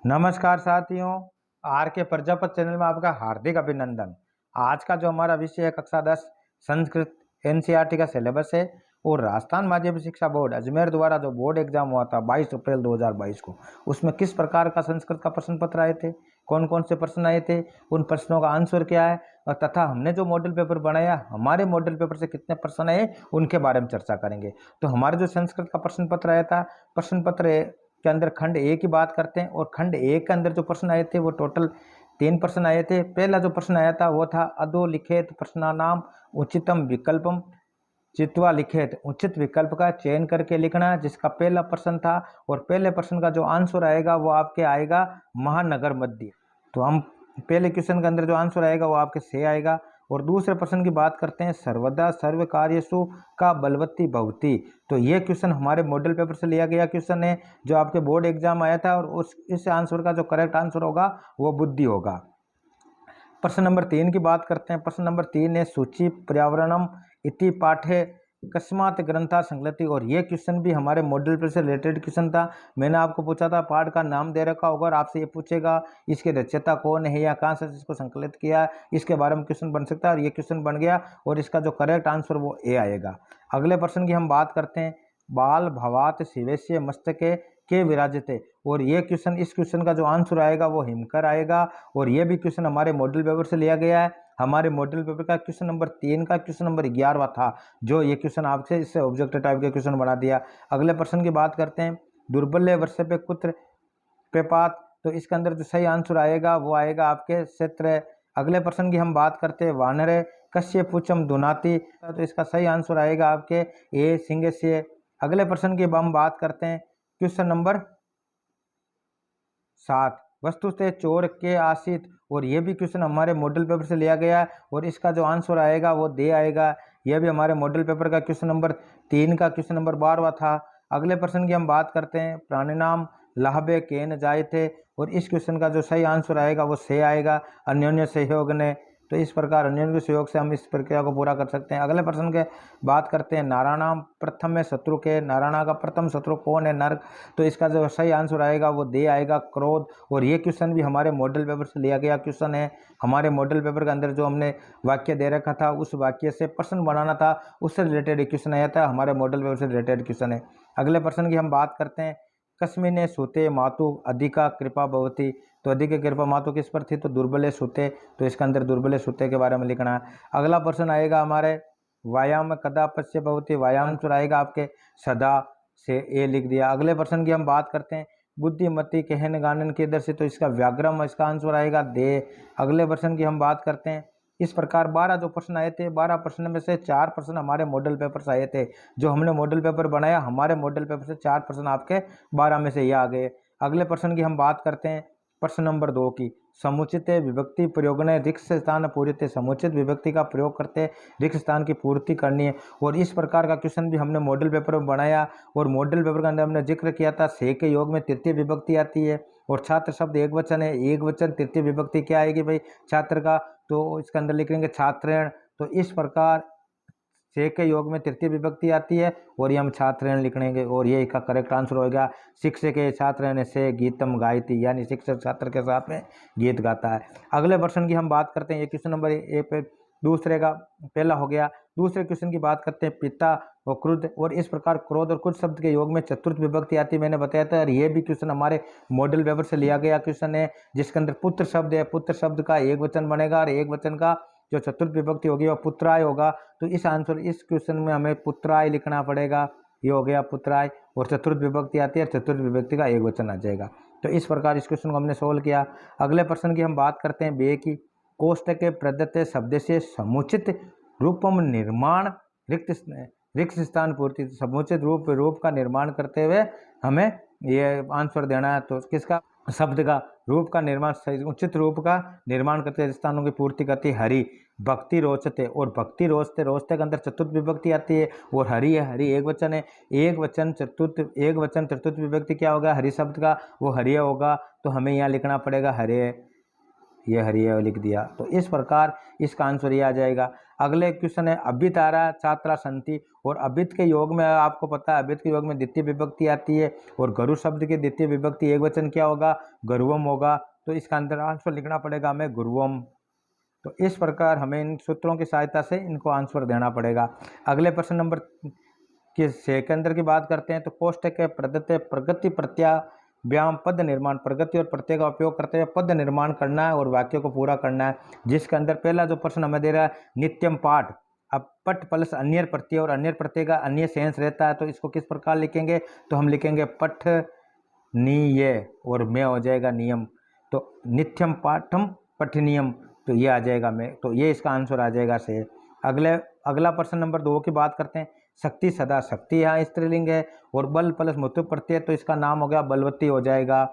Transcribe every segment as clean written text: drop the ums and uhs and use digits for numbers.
नमस्कार साथियों। आर के प्रजापत चैनल में आपका हार्दिक अभिनंदन। आज का जो हमारा विषय है कक्षा 10 संस्कृत एनसीईआरटी का सिलेबस है और राजस्थान माध्यमिक शिक्षा बोर्ड अजमेर द्वारा जो बोर्ड एग्जाम हुआ था 22 अप्रैल 2022 को, उसमें किस प्रकार का संस्कृत का प्रश्न पत्र आए थे, कौन कौन से प्रश्न आए थे, उन प्रश्नों का आंसर क्या है और तथा हमने जो मॉडल पेपर बनाया हमारे मॉडल पेपर से कितने प्रश्न आए उनके बारे में चर्चा करेंगे। तो हमारे जो संस्कृत का प्रश्न पत्र आया था, प्रश्न पत्र के अंदर खंड ए की बात करते हैं और खंड ए के अंदर जो प्रश्न आए थे वो टोटल 3 प्रश्न आए थे। पहला जो प्रश्न आया था वो था अधोलिखित प्रश्नानाम उचितम विकल्पम चित्वा लिखित, उचित विकल्प का चयन करके लिखना, जिसका पहला प्रश्न था। और पहले प्रश्न का जो आंसर आएगा वो आपके आएगा महानगर मध्य। तो हम पहले क्वेश्चन के अंदर जो आंसर आएगा वो आपके से आएगा। और दूसरे प्रश्न की बात करते हैं सर्वदा सर्व कार्यसु का बलवती भवती। तो ये क्वेश्चन हमारे मॉडल पेपर से लिया गया क्वेश्चन है जो आपके बोर्ड एग्जाम आया था और उस इस आंसर का जो करेक्ट आंसर होगा वो बुद्धि होगा। प्रश्न नंबर 3 की बात करते हैं। प्रश्न नंबर 3 है सूची पर्यावरणम इति पाठे कस्मात ग्रंथा संकलित। और ये क्वेश्चन भी हमारे मॉडल पेपर से रिलेटेड क्वेश्चन था। मैंने आपको पूछा था पाठ का नाम दे रखा होगा और आपसे ये पूछेगा इसके रचयिता कौन है या कहाँ से इसको संकलित किया, इसके बारे में क्वेश्चन बन सकता है। और ये क्वेश्चन बन गया और इसका जो करेक्ट आंसर वो ए आएगा। अगले प्रश्न की हम बात करते हैं। बाल भवात शिवेश्य मस्तके के विराजते। और ये क्वेश्चन, इस क्वेश्चन का जो आंसर आएगा वो हिमकर आएगा। और ये भी क्वेश्चन हमारे मॉडल पेपर से लिया गया है। हमारे मॉडल पेपर का क्वेश्चन नंबर 3 का क्वेश्चन नंबर 11वां था जो ये क्वेश्चन आपसे इससे ऑब्जेक्टिव टाइप के क्वेश्चन बना दिया। अगले प्रश्न की बात करते हैं। दुर्बल्य वर्ष पे कुत्र पेपात। तो इसके अंदर जो सही आंसर आएगा वो आएगा आपके क्षेत्र। अगले प्रश्न की हम बात करते हैं वानरे कश्य पुचम दुनाति। तो इसका सही आंसर आएगा आपके ए सिंह से। अगले प्रश्न की हम बात करते हैं क्वेश्चन नंबर 7 वस्तुतः चोर के आशित। और ये भी क्वेश्चन हमारे मॉडल पेपर से लिया गया है और इसका जो आंसर आएगा वो दे आएगा। यह भी हमारे मॉडल पेपर का क्वेश्चन नंबर 3 का क्वेश्चन नंबर 12वां था। अगले प्रश्न की हम बात करते हैं प्राणिनाम लाभे केन जाए थे। और इस क्वेश्चन का जो सही आंसर आएगा वो से आएगा अन्योन्य सहयोग ने। तो इस प्रकार अन्योन्य सहयोग से हम इस प्रक्रिया को पूरा कर सकते हैं। अगले प्रश्न के बात करते हैं नारायणाम प्रथम में शत्रु के। नारायणा का प्रथम शत्रु कौन है? नर्क। तो इसका जो सही आंसर आएगा वो दे आएगा क्रोध। और ये क्वेश्चन भी हमारे मॉडल पेपर से लिया गया क्वेश्चन है। हमारे मॉडल पेपर के अंदर जो हमने वाक्य दे रखा था उस वाक्य से प्रश्न बनाना था, उससे रिलेटेड एक क्वेश्चन आया था। हमारे मॉडल पेपर से रिलेटेड क्वेश्चन है। अगले प्रश्न की हम बात करते हैं कस्मिने सुते मातु अधिका कृपा भवती। तो अधिक कृपा मातु किस पर थी? तो दुर्बले सुते। तो इसके अंदर दुर्बले सुते के बारे में लिखना है। अगला प्रश्न आएगा हमारे व्यायाम कदा पश्य भवती। व्यायाम चुराएगा आपके सदा से ए लिख दिया। अगले प्रश्न की हम बात करते हैं बुद्धिमती कहन गानन के इधर से। तो इसका व्याग्रम, इसका आंसर आएगा दे। अगले प्रश्न की हम बात करते हैं। इस प्रकार 12 जो प्रश्न आए थे, 12 प्रश्न में से 4 प्रश्न हमारे मॉडल पेपर से आए थे। जो हमने मॉडल पेपर बनाया हमारे मॉडल पेपर से 4 प्रश्न आपके 12 में से ये आ गए। अगले प्रश्न की हम बात करते हैं प्रश्न नंबर 2 की। समुचित विभक्ति प्रयोग ने रिक्त स्थान पूर्ति। समुचित विभक्ति का प्रयोग करते रिक्त स्थान की पूर्ति करनी है। और इस प्रकार का क्वेश्चन भी हमने मॉडल पेपर में बनाया। और मॉडल पेपर के अंदर हमने जिक्र किया था से के योग में तृतीय विभक्ति आती है और छात्र शब्द एक वचन है। एक वचन तृतीय विभक्ति क्या आएगी भाई? छात्र का। तो इसके अंदर लिखेंगे छात्रेण। तो इस प्रकार से के योग में तृतीय विभक्ति आती है और ये हम छात्रेण लिख लेंगे। और ये इसका करेक्ट आंसर होगा शिक्षक छात्रेण से गीतम गायती, यानी शिक्षक छात्र के साथ में गीत गाता है। अगले प्रश्न की हम बात करते हैं। ये क्वेश्चन नंबर ए पे दूसरे का पहला हो गया। दूसरे क्वेश्चन की बात करते हैं पिता और क्रुद्ध। और इस प्रकार क्रोध और क्रुद्ध शब्द के योग में चतुर्थ विभक्ति आती है, मैंने बताया था। और ये भी क्वेश्चन हमारे मॉडल पेपर से लिया गया क्वेश्चन है जिसके अंदर पुत्र शब्द है। पुत्र शब्द का एक वचन बनेगा और एक वचन का जो चतुर्थ विभक्ति होगी वह पुत्राय होगा। तो इस आंसर इस क्वेश्चन में हमें पुत्राय लिखना पड़ेगा। ये हो गया पुत्राय। और चतुर्थ विभक्ति आती है, चतुर्थ विभक्ति का एक वचन आ जाएगा। तो इस प्रकार इस क्वेश्चन को हमने सोल्व किया। अगले प्रश्न की हम बात करते हैं बे की। कोष्टक के प्रदत्त शब्द से समुचित रूपम निर्माण रिक्त स्थान पूर्ति। समुचित रूप का निर्माण करते हुए हमें ये आंसर देना है। तो किसका? शब्द का रूप का निर्माण, उचित रूप का निर्माण करते स्थानों की पूर्ति करती है हरि। भक्ति रोचते। और भक्ति रोचते, रोचते के अंदर चतुर्थ विभक्ति आती है और हरि है। हरि एक वचन है। एक वचन चतुर्थ विभक्ति क्या होगा? हरि शब्द का वो हरि होगा। तो हमें यहाँ लिखना पड़ेगा हरे। ये हरिये लिख दिया। तो इस प्रकार इसका आंसर ये आ जाएगा। अगले क्वेश्चन है अभित आ रहा छात्रा संति, और अभित के योग में आपको पता है अभित के योग में द्वितीय विभक्ति आती है, और गुरु शब्द की द्वितीय विभक्ति एक वचन क्या होगा, गुरुवम होगा। तो इसका अंदर आंसर लिखना पड़ेगा हमें गुरुवम। तो इस प्रकार हमें इन सूत्रों की सहायता से इनको आंसर देना पड़ेगा। अगले प्रश्न नंबर के सेकंड की बात करते हैं। तो कोष्टक के प्रदत्त प्रगति प्रत्याव्याम पद निर्माण, प्रगति और प्रत्यय का उपयोग करते हुए पद निर्माण करना है और वाक्यों को पूरा करना है, जिसके अंदर पहला जो प्रश्न हमें दे रहा है नित्यम पाठ। अब पट प्लस अन्य प्रत्यय, और अन्य प्रत्यय का अन्य सेंस रहता है, तो इसको किस प्रकार लिखेंगे, तो हम लिखेंगे पठ नीय, और में हो जाएगा नियम। तो नित्यम पाठम पठनीयम, तो ये आ जाएगा में, तो ये इसका आंसर आ जाएगा से। अगला प्रश्न नंबर 2 की बात करते हैं। शक्ति सदा, शक्ति यहाँ स्त्रीलिंग है, और बल प्लस मुतु प्रत्यय, तो इसका नाम हो गया बलवती हो जाएगा,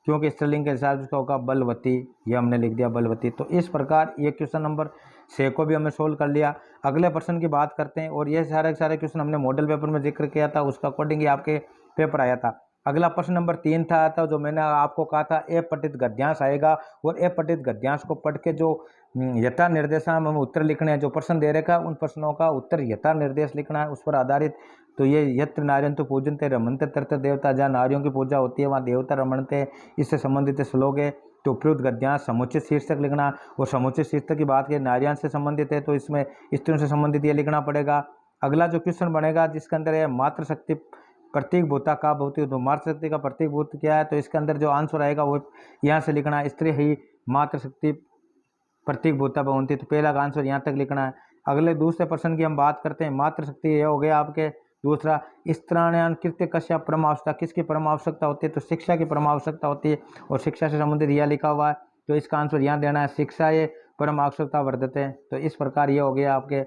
क्योंकि स्त्रीलिंग के हिसाब से होगा बलवती, ये हमने लिख दिया बलवती। तो इस प्रकार ये क्वेश्चन नंबर 6 को भी हमने सोल्व कर लिया। अगले प्रश्न की बात करते हैं, और ये सारे क्वेश्चन हमने मॉडल पेपर में जिक्र किया था, उसका अकॉर्डिंग ही आपके पेपर आया था। अगला प्रश्न नंबर 3 था जो मैंने आपको कहा था अपठित गद्यांश आएगा, और अपठित गद्यांश को पढ़ के जो यथा निर्देश हमें उत्तर लिखने हैं, जो प्रश्न दे रखा उन प्रश्नों का उत्तर यथा निर्देश लिखना है, उस पर आधारित। तो ये यत्र नार्यन्तु पूजन्ते रमन्ते तत्र देवता, जहाँ नारियों की पूजा होती है वहाँ देवता रमणते, इससे संबंधित श्लोक है। तो उपयुक्त गद्यांश समुचित शीर्षक लिखना, और समुचित शीर्षक की बात की नारियां से संबंधित है, तो इसमें स्त्रियों से संबंधित ये लिखना पड़ेगा। अगला जो क्वेश्चन बनेगा जिसके अंदर है मातृशक्ति प्रतीक भूता का भूति, तो मातृशक्ति का प्रतीक भूत क्या है, तो इसके अंदर जो आंसर आएगा वो यहाँ से लिखना है, स्त्री ही मातृशक्ति प्रतीक भूता भवंती, तो पहला का आंसर यहाँ तक लिखना है। अगले दूसरे प्रश्न की हम बात करते हैं। मातृशक्ति ये हो गया आपके दूसरा, स्त्राणान कृत्य कश्या परम आवश्यकता, किसकी परम आवश्यकता होती है, तो शिक्षा की परम आवश्यकता होती है, और शिक्षा से संबंधित यह लिखा हुआ है, तो इसका आंसर यहाँ देना है, शिक्षा ये परम आवश्यकता वर्धते हैं। तो इस प्रकार ये हो गया आपके,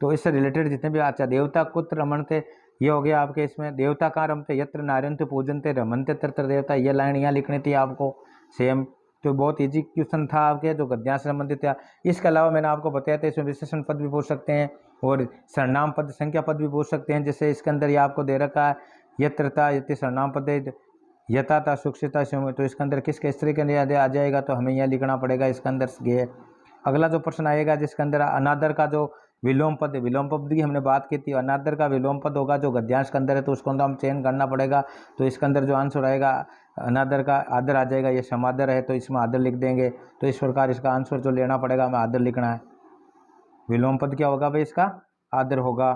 तो इससे रिलेटेड जितने भी अच्छा देवता कुत्र रमणते, ये हो गया आपके, इसमें देवता कहाँ रमते, यत्र नार्यन्तु पूजन्ते रमन्ते तत्र देवता, ये लाइन यहाँ लिखनी थी आपको सेम। तो बहुत इजी क्वेश्चन था आपके, जो गद्यांश से संबंधित था। इसके अलावा मैंने आपको बताया था इसमें विशेषण पद भी पूछ सकते हैं, और सर्वनाम पद संख्या पद भी पूछ सकते हैं। जैसे इसके अंदर ये आपको दे रखा है यत्रता यति सर्वनाम पद, यथाता सुक्षिता, तो इसके अंदर किसके स्त्री के लिए आ जाएगा, तो हमें यह लिखना पड़ेगा इसके अंदर ये। अगला जो प्रश्न आएगा जिसके अंदर अनादर का जो विलोम पद है, विलोम पद की हमने बात की थी, अनादर का विलोम पद होगा जो गद्यांश के अंदर है, तो उसको अंदर हम चयन करना पड़ेगा। तो इसके अंदर जो आंसर आएगा अनादर का आदर आ जाएगा, ये समादर है तो इसमें आदर लिख देंगे। तो इस प्रकार इसका आंसर जो लेना पड़ेगा हमें आदर लिखना है। विलोम पद क्या होगा भाई, इसका आदर होगा,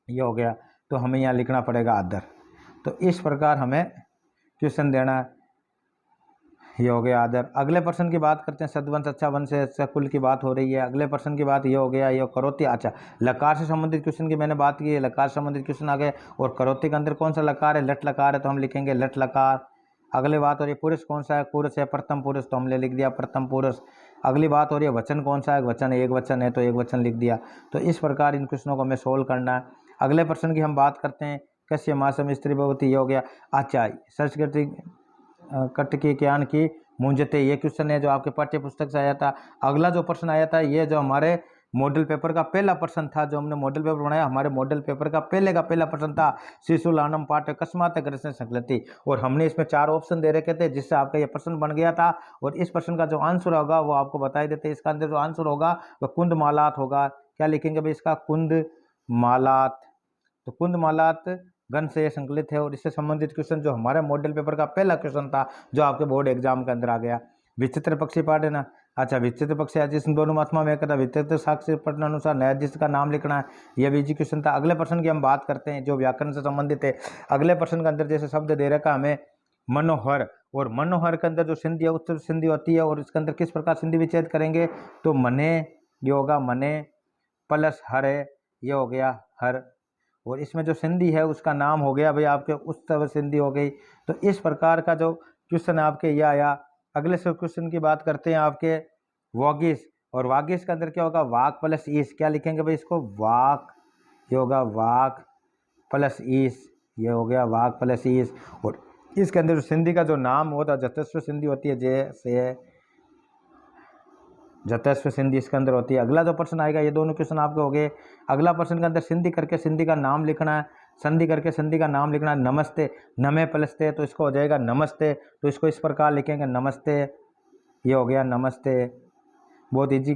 ये हो गया, तो हमें यहाँ लिखना पड़ेगा आदर। तो इस प्रकार हमें क्वेश्चन देना है, ये हो गया आदर। अगले प्रश्न की बात करते हैं। सद्वंश अच्छा वंश है, अच्छा कुल की बात हो रही है। अगले प्रश्न की बात ये हो गया, ये करोती, अच्छा लकार से संबंधित क्वेश्चन की मैंने बात की है, लकार से संबंधित क्वेश्चन आ गए। और करोती के अंदर कौन सा लकार है, लट लकार है, तो हम लिखेंगे लट लकार। अगली बात हो रही है पुरुष कौन सा है, पुरुष है, प्रथम पुरुष, तो हमने लिख दिया प्रथम पुरुष। अगली बात हो रही है वचन कौन सा है, वचन एक वचन है, तो एक वचन लिख दिया। तो इस प्रकार इन क्वेश्चनों को हमें सोल्व करना है। अगले प्रश्न की हम बात करते हैं। कस्य मासम स्त्री भवती, ये हो गया। अच्छा संस्कृति कट की ज्ञान की मूंझते, ये क्वेश्चन है जो आपके पाठ्य पुस्तक से आया था। अगला जो प्रश्न आया था ये जो हमारे मॉडल पेपर का पहला प्रश्न था, जो हमने मॉडल पेपर बनाया, हमारे मॉडल पेपर का पहला प्रश्न था शिशुलानम पाठ कस्मात अग्रसन संकलति, और हमने इसमें 4 ऑप्शन दे रखे थे जिससे आपका ये प्रश्न बन गया था। और इस प्रश्न का जो आंसर होगा वो आपको बता ही देते। इसका अंदर जो आंसर होगा वह कुंद मालात होगा। क्या लिखेंगे भाई इसका, कुंद मालात। तो कुंद मालात गण से ये संकलित है, और इससे संबंधित क्वेश्चन जो हमारे मॉडल पेपर का पहला क्वेश्चन था जो आपके बोर्ड एग्जाम के अंदर आ गया। विचित्र पक्षी पाठ है ना, अच्छा विचित्र पक्षी आज इन दोनों महात्मा में कहता विचित्र साक्ष्य पठन अनुसार न्यायाधीश का नाम लिखना है, यह भी इजी क्वेश्चन था। अगले प्रश्न की हम बात करते हैं जो व्याकरण से संबंधित है। अगले प्रश्न के अंदर जैसे शब्द दे रखा हमें मनोहर, और मनोहर के अंदर जो संधि है उत्तर संधि होती है, और इसके अंदर किस प्रकार संधि विच्छेद करेंगे, तो मने ये होगा मने प्लस हर है, ये हो गया हर, और इसमें जो सिंधी है उसका नाम हो गया भाई आपके उत्सव सिंधी हो गई। तो इस प्रकार का जो क्वेश्चन आपके ये आया। अगले से क्वेश्चन की बात करते हैं आपके वागिस, और वागिस के अंदर क्या होगा, वाक प्लस ईस, क्या लिखेंगे भाई इसको, वाक, ये होगा वाक प्लस ईस, ये हो गया वाक प्लस ईस। और इसके अंदर जो सिंधी का जो नाम होता है जतस्व सिंधी होती है, जैसे जतस्व सिंधी इसके अंदर होती है। अगला जो प्रश्न आएगा, ये दोनों क्वेश्चन आपके हो गए। अगला प्रश्न के अंदर सिंधी करके सिंधी का नाम लिखना है, संधि करके संधि का नाम लिखना है। नमस्ते, नमे प्लसते, तो इसको हो जाएगा नमस्ते, तो इसको इस प्रकार लिखेंगे नमस्ते। ये हो गया नमस्ते। बहुत इजी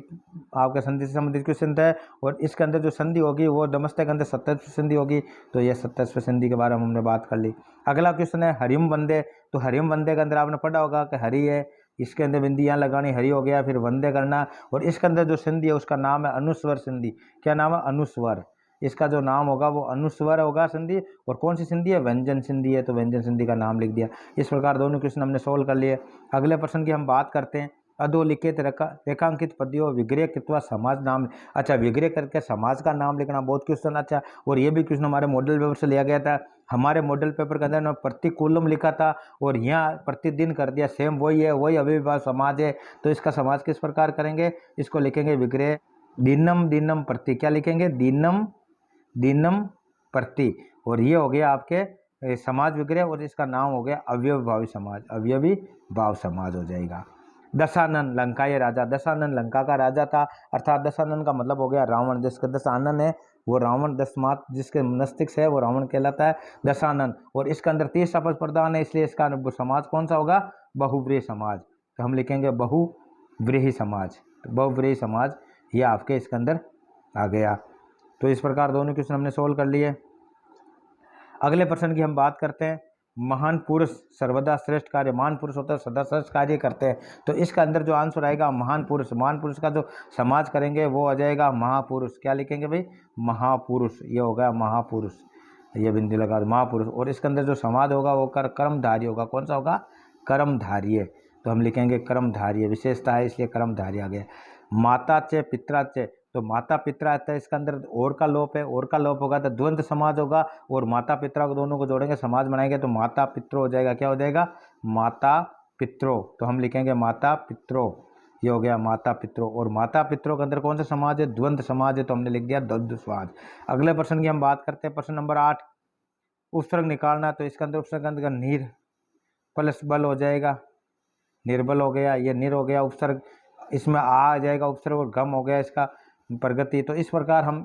आपका संधि से संबंधित क्वेश्चन है। और इसके अंदर जो संधि होगी वो नमस्ते के अंदर 27वीं संधि होगी, तो ये 27वीं संधि के बारे में हमने बात कर ली। अगला क्वेश्चन है हरिम वंदे। तो हरिम वंदे के अंदर आपने पढ़ा होगा कि हरि है, इसके अंदर बिंदी यहाँ लगानी, हरि हो गया, फिर वंदे करना। और इसके अंदर जो संधि है उसका नाम है अनुस्वर संधि। क्या नाम है? अनुस्वर। इसका जो नाम होगा वो अनुस्वर होगा संधि। और कौन सी संधि है? व्यंजन संधि है, तो व्यंजन संधि का नाम लिख दिया। इस प्रकार दोनों क्वेश्चन हमने सोल्व कर लिए। अगले प्रश्न की हम बात करते हैं। अधोलिखित रेखांकित पदियों विग्रह कृत्वा समाज नाम। अच्छा, विग्रह करके समाज का नाम लिखना, बहुत क्वेश्चन अच्छा। और ये भी क्वेश्चन हमारे मॉडल पेपर से लिया गया था। हमारे मॉडल पेपर के अंदर ना प्रतिकूलम लिखा था और यहाँ प्रतिदिन कर दिया, सेम वही है, वही अविभाव समाज है। तो इसका समाज किस प्रकार करेंगे? इसको लिखेंगे विग्रह दिनम दिनम प्रति। क्या लिखेंगे? दिनम दिनम प्रति। और ये हो गया आपके समाज विग्रह, और इसका नाम हो गया अव्ययभावी समाज, अवयवी भाव समाज हो जाएगा। दशानन लंकाई राजा। दशानन लंका का राजा था, अर्थात दशानन का मतलब हो गया रावण। जिसका दशानन है वो रावण, दशमात जिसके मस्तिष्क से है वो रावण कहलाता है, दशानन। और इसके अंदर 30 शपथ प्रधान है, इसलिए इसका समाज कौन सा होगा? बहुव्रीहि समाज। तो हम लिखेंगे बहुव्रीहि समाज। तो बहुव्रीहि समाज ये आपके इसके अंदर आ गया। तो इस प्रकार दोनों क्वेश्चन हमने सोल्व कर लिए। अगले प्रश्न की हम बात करते हैं। महान पुरुष सर्वदा श्रेष्ठ कार्य, महान पुरुष होता है सदा श्रेष्ठ कार्य करते हैं। तो इसका अंदर जो आंसर आएगा महान पुरुष, महान पुरुष का जो समाज करेंगे वो आ जाएगा महापुरुष। क्या लिखेंगे भाई? महापुरुष। ये होगा महापुरुष, ये बिंदु लगा दो, महापुरुष। और इसके अंदर जो समाज होगा वो कर्मधारी होगा। कौन सा होगा? कर्मधारी। तो हम लिखेंगे कर्मधारी, विशेषता है इसलिए कर्मधारी आ गया। माता चे पित्रा चे। तो माता पित्रा आता है, इसका अंदर और का लोप है, और का लोप होगा तो द्वंद्व समाज होगा। और माता पित्रा को दोनों को जोड़ेंगे, समाज बनाएंगे तो माता पित्रो हो जाएगा। क्या हो जाएगा? माता पित्रो। तो हम लिखेंगे माता पित्रो। ये हो गया माता पित्रो। और माता पित्रों के अंदर कौन सा समाज है? द्वंद्व समाज है, तो हमने लिख दिया द्वंद्व समाज। अगले प्रश्न की हम बात करते हैं, प्रश्न नंबर 8। उपसर्ग निकालना। तो इसके अंदर उपसर्ग अंदर नीर प्लस बल हो जाएगा, निर्बल हो गया, ये निर हो गया उपसर्ग, इसमें आ जाएगा उपसर्ग, और गम हो गया इसका प्रगति। तो इस प्रकार हम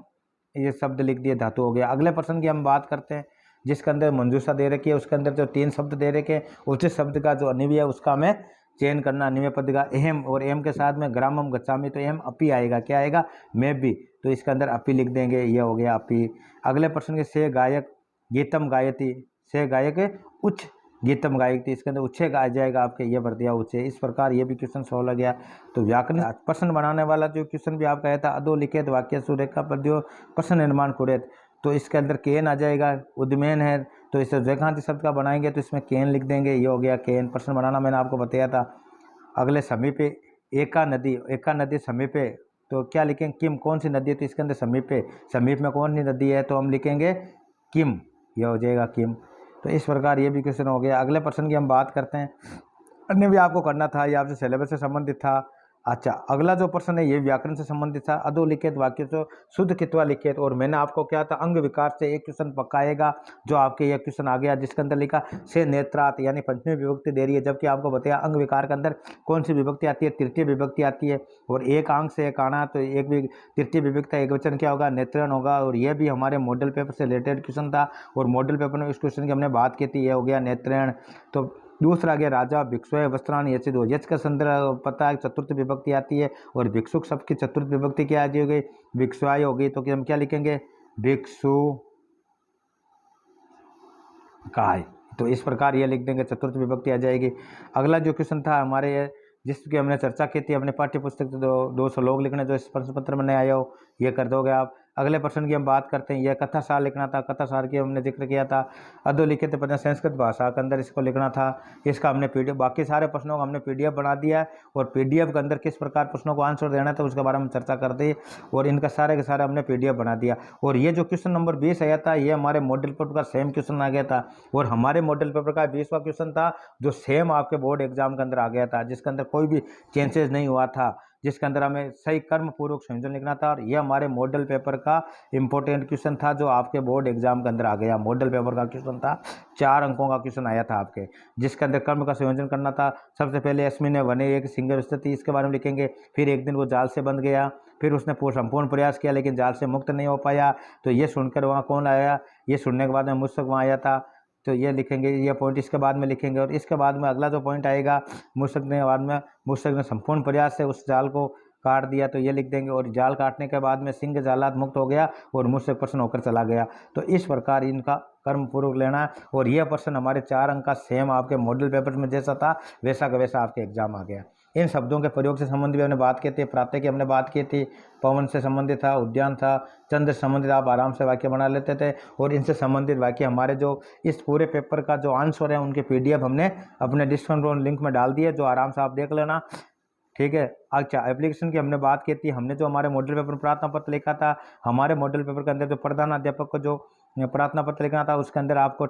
ये शब्द लिख दिए, धातु हो गया। अगले प्रश्न की हम बात करते हैं, जिसके अंदर मंजूषा दे रखी है, उसके अंदर जो 3 शब्द दे रखे हैं, उस शब्द का जो अनिव्य है उसका हमें चयन करना। अनिव्य पद का एहम, और एम के साथ में ग्रामम गच्छामि, तो एम अपी आएगा। क्या आएगा? मैं भी। तो इसके अंदर अपी लिख देंगे, ये हो गया अपी। अगले प्रश्न के से गायक गीतम गायती, से गायक उच्च गीतम गायक थी, इसके अंदर उच्छे आ जाएगा आपके, ये भर दिया उच्छे। इस प्रकार ये भी क्वेश्चन सॉल्व हो गया। तो व्याकरण प्रश्न बनाने वाला जो क्वेश्चन भी आपका आया था, अधोलिखित वाक्य सुरेखा पद्यो प्रश्न निर्माण कुरेत। तो इसके अंदर केन आ जाएगा, उद्मेन है, तो इसे रेखांत शब्द का बनाएंगे तो इसमें केन लिख देंगे, ये हो गया केन। प्रश्न बनाना मैंने आपको बताया था। अगले समीपे एका नदी, एका नदी समीपे, तो क्या लिखेंगे? किम। कौन सी नदी है? तो इसके अंदर समीपे, समीप में कौन सी नदी है? तो हम लिखेंगे किम, ये हो जाएगा किम। तो इस प्रकार ये भी क्वेश्चन हो गया। अगले प्रश्न की हम बात करते हैं, अन्य भी आपको करना था, ये आपसे सिलेबस से संबंधित था। अच्छा, अगला जो प्रश्न है ये व्याकरण से संबंधित था। अधोलिखित वाक्य तो शुद्ध कितवा लिखित, और मैंने आपको क्या था, अंग विकार से एक क्वेश्चन पक्का आएगा, जो आपके ये क्वेश्चन आ गया, जिसके अंदर लिखा से नेत्रात, यानी पंचमी विभक्ति दे रही है, जबकि आपको बताया अंग विकार के अंदर कौन सी विभक्ति आती है? तृतीय विभक्ति आती है। और एक आंग से एक आना, तो एक भी तृतीय विभक्ति एक वचन क्या होगा? नेत्रण होगा। और यह भी हमारे मॉडल पेपर से रिलेटेड क्वेश्चन था, और मॉडल पेपर में इस क्वेश्चन की हमने बात की थी, यह हो गया नेत्रण। तो दूसरा गया राजा भिक्षुय वस्त्रान यचित। यच का संदर्भ पता है, चतुर्थ विभक्ति आती है, और भिक्षुक शब्द की चतुर्थ विभक्ति क्या आ जाएगी? भिक्षुआय होगी। तो हम क्या लिखेंगे? भिक्षु काय। तो इस प्रकार ये लिख देंगे, चतुर्थ विभक्ति आ जाएगी। अगला जो क्वेश्चन था हमारे, जिसकी हमने चर्चा की थी अपने पाठ्य पुस्तक से, 200 लोग लिखने, जो इस प्रश्न पत्र में नहीं आया हो ये कर दोगे आप। अगले प्रश्न की हम बात करते हैं, यह कथा सार लिखना था, कथा सार की हमने जिक्र किया था। अधोलिखित पद संस्कृत भाषा के अंदर इसको लिखना था, इसका हमने पीडीएफ, बाकी सारे प्रश्नों का हमने पीडीएफ बना दिया है, और पीडीएफ के अंदर किस प्रकार प्रश्नों को आंसर देना था उसके बारे में चर्चा कर दी, और इनका सारे के सारे हमने पीडीएफ बना दिया। और ये जो क्वेश्चन नंबर 20 आया था, ये हमारे मॉडल पेपर का सेम क्वेश्चन आ गया था, और हमारे मॉडल पेपर का 20वां क्वेश्चन था जो सेम आपके बोर्ड एग्जाम के अंदर आ गया था, जिसके अंदर कोई भी चेंजेस नहीं हुआ था, जिसके अंदर हमें सही कर्म पूर्वक संयोजन लिखना था। और ये हमारे मॉडल पेपर का इंपॉर्टेंट क्वेश्चन था, जो आपके बोर्ड एग्जाम के अंदर आ गया। मॉडल पेपर का क्वेश्चन था, 4 अंकों का क्वेश्चन आया था आपके, जिसके अंदर कर्म का संयोजन करना था। सबसे पहले अस्मिन ने वने एक सिंगल स्थिति, इसके बारे में लिखेंगे। फिर एक दिन वो जाल से बंध गया, फिर उसने संपूर्ण प्रयास किया लेकिन जाल से मुक्त नहीं हो पाया, तो ये सुनकर वहाँ कौन आया? ये सुनने के बाद में मुझसे वहाँ आया था तो ये लिखेंगे, ये पॉइंट इसके बाद में लिखेंगे। और इसके बाद में अगला जो पॉइंट आएगा, मूषक ने बाद में मूषक ने संपूर्ण प्रयास से उस जाल को काट दिया, तो ये लिख देंगे। और जाल काटने के बाद में सिंह जालात मुक्त हो गया और मूषक प्रश्न होकर चला गया। तो इस प्रकार इनका कर्म पूर्वक लेना है। और यह प्रश्न हमारे 4 अंक का सेम आपके मॉडल पेपर में जैसा था वैसा का वैसा आपके एग्जाम आ गया। इन शब्दों के प्रयोग से संबंधित भी हमने बात की थी, प्रातः की हमने बात की थी, पवन से संबंधित था, उद्यान था, चंद्र से संबंधित आप आराम से वाक्य बना लेते थे। और इनसे संबंधित वाक्य हमारे जो इस पूरे पेपर का जो आंसर है उनके PDF हमने अपने डिस्क्रिप्शन लिंक में डाल दिए, जो आराम से आप देख लेना, ठीक है। अच्छा, एप्लीकेशन की हमने बात की थी, हमने जो हमारे मॉडल पेपर में प्रार्थना पत्र लिखा था, हमारे मॉडल पेपर के अंदर जो प्रधान अध्यापक को जो प्रार्थना पत्र लिखना था उसके अंदर आपको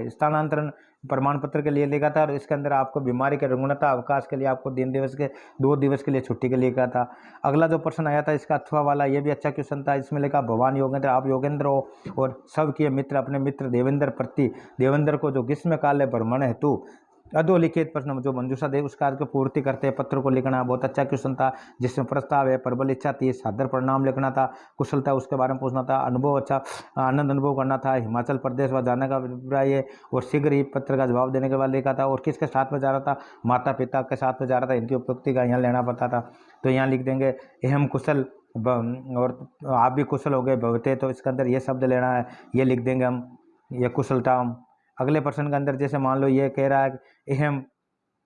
स्थानांतरण प्रमाण पत्र के लिए लिखा था। और इसके अंदर आपको बीमारी के रुग्णता अवकाश के लिए आपको 2 दिवस के लिए छुट्टी के लिए लिखा था। अगला जो प्रश्न आया था इसका अथवा वाला, ये भी अच्छा क्वेश्चन था। इसमें लिखा भगवान योगेंद्र, आप योगेंद्र हो और सब किए मित्र अपने मित्र देवेंद्र प्रति, देवेंद्र को जो ग्रीष्म काल भ्रमण हेतु अधोलिखित प्रश्न जो मंजूषा दे उसका को पूर्ति करते हैं पत्र को लिखना, बहुत अच्छा क्वेश्चन था। जिसमें प्रस्ताव है, प्रबल इच्छा थी, सादर परिणाम लिखना था, कुशलता उसके बारे में पूछना था, अनुभव अच्छा आनंद अनुभव करना था, हिमाचल प्रदेश व जाने का अभिप्राय है, और शीघ्र ही पत्र का जवाब देने के बाद लिखा था। और किसके साथ में जा रहा था, माता पिता के साथ में जा रहा था, इनकी उपयुक्ति का यहाँ लेना पड़ता था। तो यहाँ लिख देंगे अहम कुशल और आप भी कुशल हो गए भवते, तो इसके अंदर ये शब्द लेना है, ये लिख देंगे हम, ये कुशलता हम। अगले प्रश्न के अंदर जैसे मान लो ये कह रहा है अहम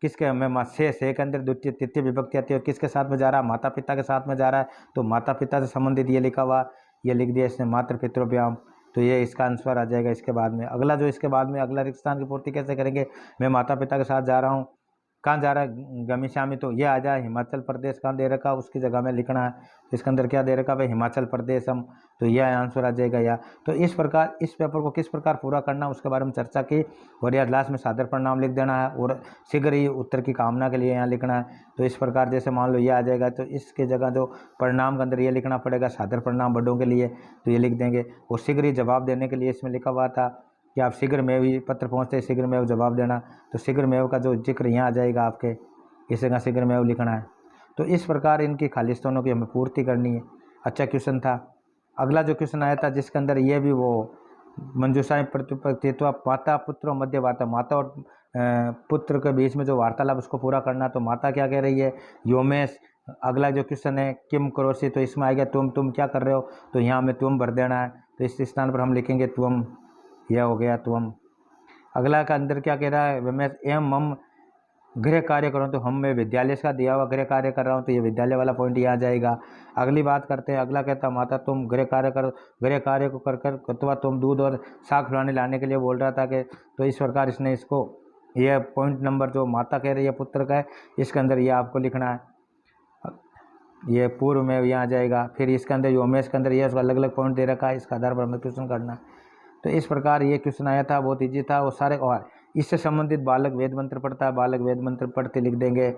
किसके हमें से के अंदर द्वितीय तृतीय विभक्ति आती है, और किसके साथ में जा रहा है, माता पिता के साथ में जा रहा है, तो माता पिता से संबंधित ये लिखा हुआ, ये लिख दिया इसने मातृ पितृभ्याम, तो ये इसका आंसर आ जाएगा। इसके बाद में अगला जो इसके बाद में अगला रिक्त स्थान की पूर्ति कैसे करेंगे, मैं माता पिता के साथ जा रहा हूँ, कहाँ जा रहा है गमीश्यामी, तो ये आ जाए हिमाचल प्रदेश कहाँ दे रखा उसकी जगह में लिखना है, इसके अंदर क्या दे रखा भाई हिमाचल प्रदेश हम, तो यह आंसर आ जाएगा। या तो इस प्रकार इस पेपर को किस प्रकार पूरा करना उसके बारे में चर्चा की। और या लास्ट में सादर परिणाम लिख देना है और शीघ्र ही उत्तर की कामना के लिए यहाँ लिखना है। तो इस प्रकार जैसे मान लो ये आ जाएगा, तो इसके जगह जो परिणाम के अंदर ये लिखना पड़ेगा सादर परिणाम बड़ों के लिए, तो ये लिख देंगे। और शीघ्र ही जवाब देने के लिए इसमें लिखा हुआ था कि आप शीघ्र में भी पत्र पहुँचते शीघ्र में जवाब देना, तो शीघ्र में का जो जिक्र यहाँ आ जाएगा आपके, इसे का शीघ्र में लिखना है। तो इस प्रकार इनकी खाली स्थानों की हमें पूर्ति करनी है। अच्छा क्वेश्चन था। अगला जो क्वेश्चन आया था जिसके अंदर ये भी वो मंजूषाएं प्रतिपत्तित्व माता पुत्र मध्य वार्ता, माता और पुत्र के बीच में जो वार्तालाप उसको पूरा करना। तो माता क्या कह रही है, योमेश। अगला जो क्वेश्चन है किम करोसी, तो इसमें आएगा तुम क्या कर रहे हो, तो यहाँ हमें तुम भर देना है, तो इस स्थान पर हम लिखेंगे तुम, यह हो गया तुम। अगला का अंदर क्या कह रहा है, रमेश एम हम गृह कार्य करूँ, तो हम मैं विद्यालय का दिया हुआ गृह कार्य कर रहा हूँ, तो ये विद्यालय वाला पॉइंट यहाँ आ जाएगा। अगली बात करते हैं, अगला कहता माता तुम गृह कार्य करो, गृह कार्य को कर अथवा तुम दूध और साग फुलाने लाने के लिए बोल रहा था कि, तो इस प्रकार इसने इसको यह पॉइंट नंबर जो माता कह रही है पुत्र का है, इसके अंदर ये आपको लिखना है, ये पूर्व में यहाँ आ जाएगा। फिर इसके अंदर योमेश के अंदर ये अलग अलग पॉइंट दे रखा है, इसका आधार पर हमें क्वेश्चन करना है। तो इस प्रकार ये क्वेश्चन आया था, बहुत ईजी था। वो सारे और इससे संबंधित बालक वेद मंत्र पढ़ता है, बालक वेद मंत्र पढ़ते लिख देंगे,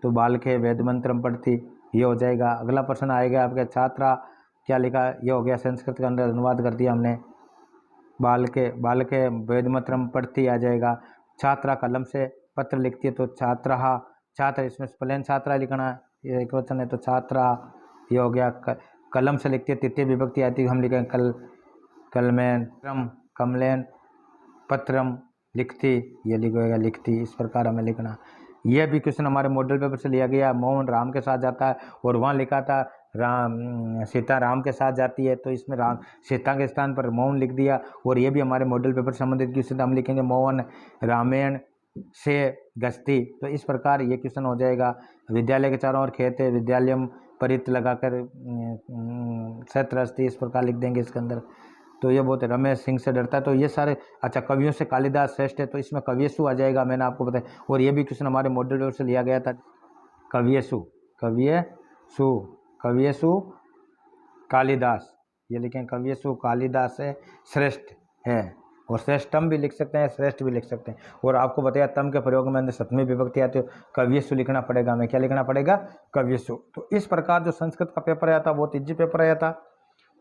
तो बालक वेद मंत्र पढ़ती ये हो जाएगा। अगला प्रश्न आएगा आपके छात्रा क्या लिखा, ये हो गया संस्कृत के अंदर अनुवाद कर दिया हमने, बालक वेद मंत्र पढ़ती आ जाएगा। छात्रा कलम से पत्र लिखती है, तो छात्रा छात्र, इसमें प्लेन छात्रा लिखना है, ये एक वचन है, तो छात्रा ये हो गया। कलम से लिखती है, तृतीय विभक्ति आती है, हम लिखेंगे कलमेन कमलेन पत्रम लिखती, ये लिखेगा लिखती, इस प्रकार हमें लिखना। यह भी क्वेश्चन हमारे मॉडल पेपर से लिया गया। मोहन राम के साथ जाता है, और वहाँ लिखा था सीता राम के साथ जाती है, तो इसमें राम सीता के स्थान पर मोहन लिख दिया। और ये भी हमारे मॉडल पेपर से संबंधित क्वेश्चन, हम लिखेंगे मोहन रामायण से गश्ती, तो इस प्रकार ये क्वेश्चन हो जाएगा। विद्यालय के चारों ओर खेत है, विद्यालयम परित लगाकर शत्रस्ती, इस प्रकार लिख देंगे इसके अंदर। तो ये बहुत रमेश सिंह से डरता है, तो ये सारे। अच्छा, कवियों से कालिदास श्रेष्ठ है, तो इसमें कवियसु आ जाएगा, मैंने आपको बताया। और ये भी क्वेश्चन हमारे मॉडल पेपर से लिया गया था, कवियसु कालिदास, ये लिखें कवियसु कालिदास से श्रेष्ठ है। और श्रेष्ठम भी लिख सकते हैं, श्रेष्ठ भी लिख सकते हैं। और आपको बताया तम के प्रयोग में अंदर सप्तमी विभक्ति आती है, कवियसु लिखना पड़ेगा, हमें क्या लिखना पड़ेगा, कवियसु। तो इस प्रकार जो संस्कृत का पेपर आया था बहुत ईजी पेपर आया था।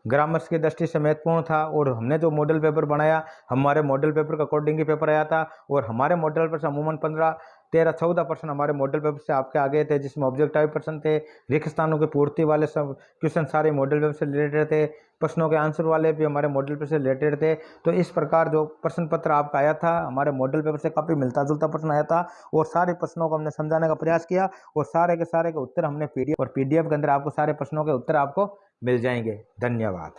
ग्रामर्स की दृष्टि से महत्वपूर्ण था। और हमने जो मॉडल पेपर बनाया, हमारे मॉडल पेपर के अकॉर्डिंग ही पेपर आया था। और हमारे मॉडल पेपर से अमूमन 15, 13, 14% हमारे मॉडल पेपर से आपके आ गए थे, जिसमें ऑब्जेक्टिव प्रश्न थे, रिक्त स्थानों की पूर्ति वाले सब क्वेश्चन सारे मॉडल पेपर से रिलेटेड थे, प्रश्नों के आंसर वाले भी हमारे मॉडल पेपर से रिलेटेड थे। तो इस प्रकार जो प्रश्न पत्र आपका आया था, हमारे मॉडल पेपर से काफ़ी मिलता जुलता प्रश्न आया था। और सारे प्रश्नों को हमने समझाने का प्रयास किया, और सारे के उत्तर हमने पीडीएफ, और पीडीएफ के अंदर आपको सारे प्रश्नों के उत्तर आपको मिल जाएंगे। धन्यवाद।